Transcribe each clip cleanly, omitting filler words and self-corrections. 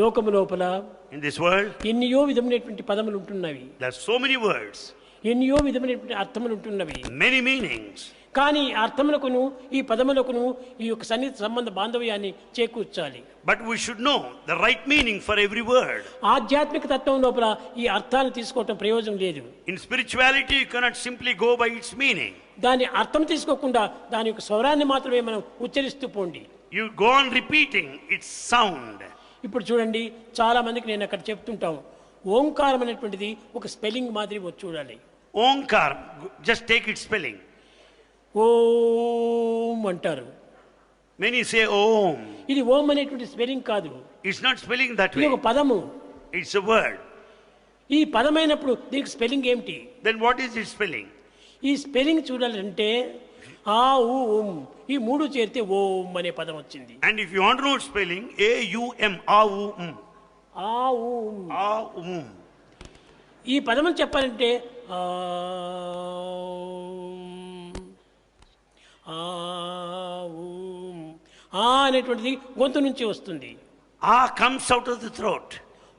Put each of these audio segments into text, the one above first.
లోకము లోపల In this world, ఎన్నో విధమైనటువంటి పదములు ఉంటున్నవి, there are so many words, ఎన్నో విధమైనటువంటి అర్థములు ఉంటున్నవి. many meanings. కానీ అర్థములకును ఈ పదములకును ఈ యొక్క సన్నిహిత సంబంధ బాంధవ్యాన్ని చేకూర్చాలి. But we should know the right meaning for every word. ఆధ్యాత్మిక తత్వం లోపల ఈ అర్థాన్ని తీసుకోవటం ప్రయోజనం లేదు. In spirituality, you cannot simply go by its meaning. దాని అర్థం తీసుకోకుండా దాని యొక్క స్వరాన్ని మాత్రమే మనం ఉచ్చరిస్తూ పోండి. You go on repeating its sound. ఇప్పుడు చూడండి, చాలా మందికి నేను అక్కడ చెప్తుంటాను, ఓంకారం అనేటువంటిది ఒక స్పెల్లింగ్ మాదిరి చూడాలి. Omkar, just take its spelling. ఓం అంటారు. Many say Om. ఇది ఓం అనేటువంటి స్పెల్లింగ్ కాదు, It's not spelling that ఇది way. ఒక పదము. It's a word. ఈ పదమైనప్పుడు దీనికి స్పెల్లింగ్ ఏమిటి? Then what is its spelling? ఈ స్పెల్లింగ్ చూడాలంటే ఆ ఊ ఉం ఈ మూడు చేరితే ఓం అనే పదం వచ్చింది. And if you want to know its spelling, A-U-M, A-U-M. ఆ ఊ ఉం. A-U-M. ఈ పదం చెప్పాలంటే ఆ అనేటువంటిది గొంతు నుంచి వస్తుంది. A comes out of the throat.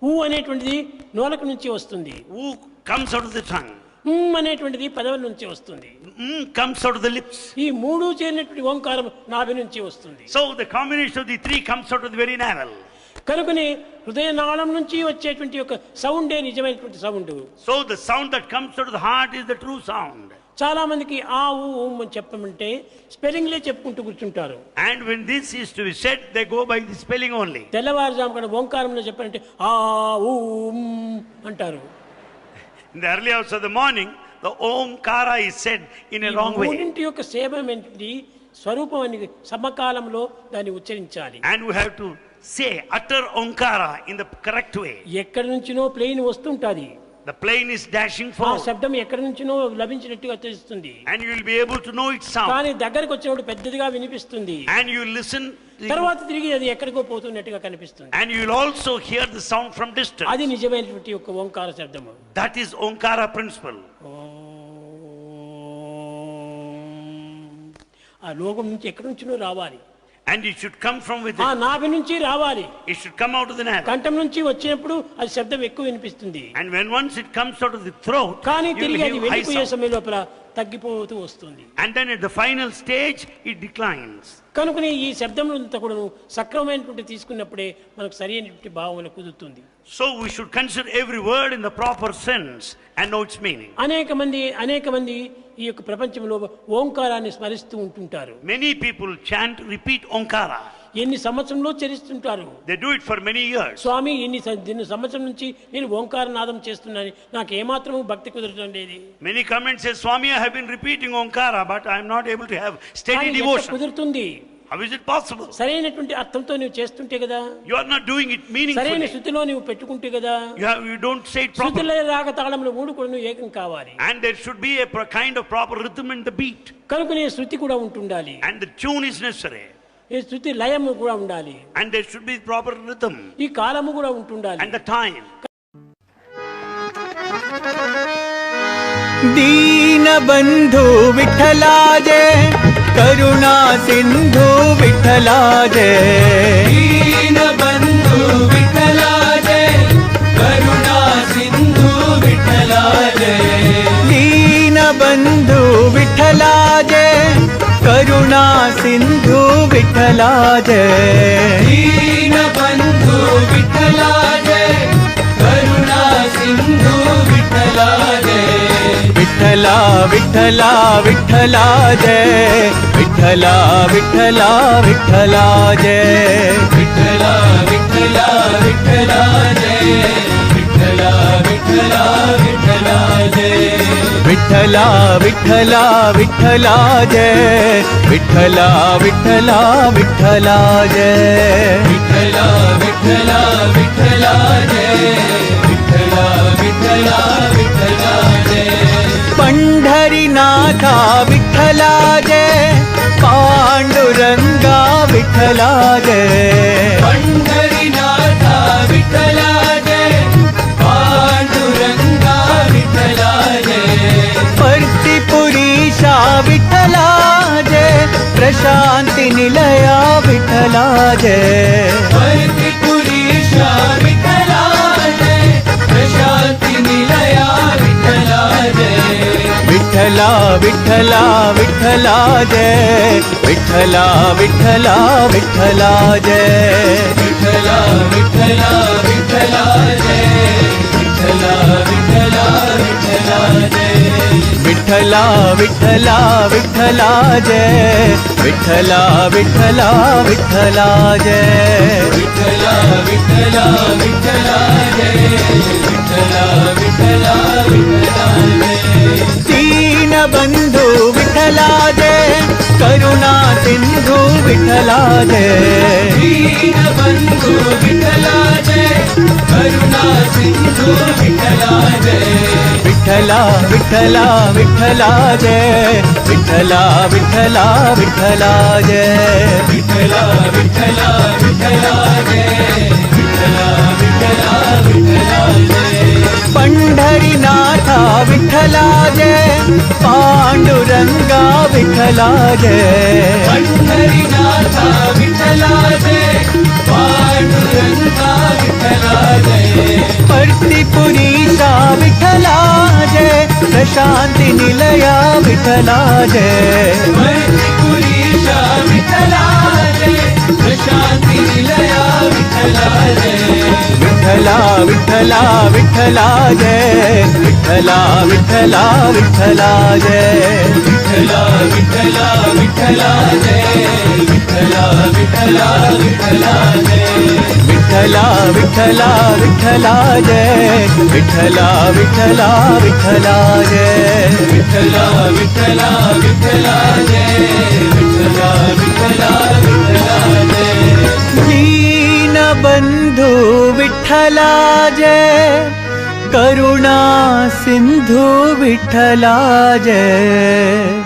ఊ అనేటువంటిది నోలక నుంచి వస్తుంది. U comes out of the tongue. అనేటువంటిది పదవుల నుంచి వస్తుంది. Comes out of the lips. ఈ మూడు చేరినటువంటి ఓంకారం నాభి నుంచి వస్తుంది. So the combination of the three comes out of the very navel. కనుకనే హృదయ నాళం నుంచి వచ్చేటువంటి ఒక సౌండే నిజమైనటువంటి sound. So the sound that comes out of the heart is the true sound. చాలా మందికి ఆ ఊ ఉం అని చెప్పమంటే స్పెల్లింగ్లే చెప్పుకుంటూ కూర్చుంటారు. And when this is to be said, they go by the spelling only. తెల్లవారుజాము కూడా ఓంకారంలో చెప్పాలంటే ఆ ఊ ఉం అంటారు. In the early hours of the morning, the Omkara is said in a wrong way. మూడింటి యొక్క సేవమేంటి స్వరూపం అని సమకాలంలో దాన్ని ఉచ్చరించాలి. And we have to say, utter Omkara in the correct way. ఎక్కడి నుంచినో ప్లేన్ వస్తుంటుంది, The plane is dashing ఆ forward. శబ్దం ఎక్కడి నుంచినో లభించినట్టుగా తెలుస్తుంది. And you will be able to know its sound. కానీ దగ్గరకు వచ్చినప్పుడు పెద్దదిగా వినిపిస్తుంది. And you listen. తర్వాత తిరిగి అది ఎక్కడికో పోతున్నట్టుగా కనిపిస్తుంది. And you will also hear the sound from distance. అది నిజమైనటువంటి ఒక ఓంకార శబ్దము. That is Omkara principle. ఆ లోకం నుంచి ఎక్కడి నుంచినో రావాలి. And it should come from ఆ within. నాభి నుంచి రావాలి. It should come out of the navel. కంఠం నుంచి వచ్చినప్పుడు అది శబ్దం ఎక్కువ వినిపిస్తుంది. And when once it comes out of the throat, కానీ you will తిరిగి అది hear high వెళ్ళిపోయే sound. సమయం లోపల తగ్గిపోతూ వస్తుంది. And then at the final stage, it declines. కనుకనే ఈ శబ్దములంతా కూడా సక్రమమైనటువంటి తీసుకున్నప్పుడే మనకు సరి అయినటువంటి భావన కుదురుతుంది. So we should consider every word in the proper sense and know its meaning. అనేక మంది ఈ యొక్క ప్రపంచంలో ఓంకారాన్ని స్మరిస్తూ ఉంటుంటారు. Many people chant, repeat Omkara. ఎన్ని సంవత్సరంలో చరిస్తుంటారు. They do it for many years. స్వామి ఇన్ని సంవత్సరం నుంచి నేను ఓంకార నాదం చేస్తున్నాను, నాకు ఏమాత్రం భక్తి కుదరడం లేదు. Many come and say, Swami, I have been repeating Omkara, but I am not able to have steady కానీ ఎట్లా devotion. కుదురుతుంది? How is it possible? సరైనటువంటి అర్థంతో నువ్వు చేస్తుంటే కదా, You are not doing it సరైన meaningfully. శృతిలో నువ్వు పెట్టుకుంటే కదా. You don't say it properly. శృతిలో రాగ తాళములు మూడు కూడా నువ్వు ఏకం కావాలి. And there should be a kind of proper rhythm in the beat. కనుకనే శృతి కూడా ఉంటుండాలి. And the tune is necessary. ఈ శృతి లయము కూడా ఉండాలి. And there should be proper rhythm. ఈ కాలము కూడా ఉంటుండాలి. And the time. दीन बंधु विठला जय, करुणा सिंधु विठला जय. दीन बंधु विठला जय, करुणा सिंधु विठला जय. दीन बंधु विठला जय, करुणा सिंधु विठला जय. दीन बंधु विठला जय, करुणा सिंधु विठला जय. विठला विठला विठला जय, विठला विठला विठला जय. विठला विठला विठला जय, विठला विठला विठला जय. विठला विठला विठला जय, विठला विठला विठला जय. विठला विठला विठला जय, विठला विठला विठला जय. पंढरीनाथा विठला जय, पांडुरंगा विठला जय. पंढरीनाथा विठला जय, पांडुरंगा विठला जय. परतीपुरीशा विठला जय, प्रशांति निलया विठला जय. परतीपुरीशा विठ्ठला विठ्ठला जय विठ्ठला विठ्ठला विठ्ठला जय विठ्ठला विठ्ठला विठ्ठला जय विठ्ठला विठ्ठला विठ्ठला जय विठ्ठला विठ्ठला विठ्ठला जय विठ्ठला विठ्ठला विठ्ठला जय विठ्ठला विठ्ठला विठ्ठला जय विठ्ठला विठ्ठला विठ्ठला जय दीन बंधू विठ्ठला जय करुणा सिंधू विठ्ठला जय दीन बंधू विठ्ठला जय करुणा सिंधू विठ्ठला जय विठ्ठला विठ्ठला विठ्ठला जय विठ्ठला विठ्ठला विठ्ठला जय विठ्ठला विठ्ठला विठ्ठला जय विठ्ठला विठ्ठला विठ्ठला जय पंढरीनाथा विठ्ठला जय पांडुरंगा विठ्ठला जय पंढरीनाथा विठ्ठला जय पांडुरंगा विठ्ठला जय परतीपुरीशा विठ्ठला जय प्रशांती निलया विठ्ठला जय परतीपुरीशा विठ्ठला जय प्रशांती निलया विठ्ठला जय विठ्ठला विठ्ठला विठ्ठला जय विठ्ठला विठ्ठला विठ्ठला जय विठ्ठला विठ्ठला विठ्ठला जय विठ्ठला विठ्ठला विठ्ठला जय विठ्ठला विठ्ठला विठ्ठला जय विठ्ठला विठ्ठला विठ्ठला जय विठ्ठला विठ्ठला विठ्ठला जय विठ्ठला विठ्ठला विठ्ठला जय दीन बंधू विठ्ठला जय करुणा सिंधू विठ्ठला जय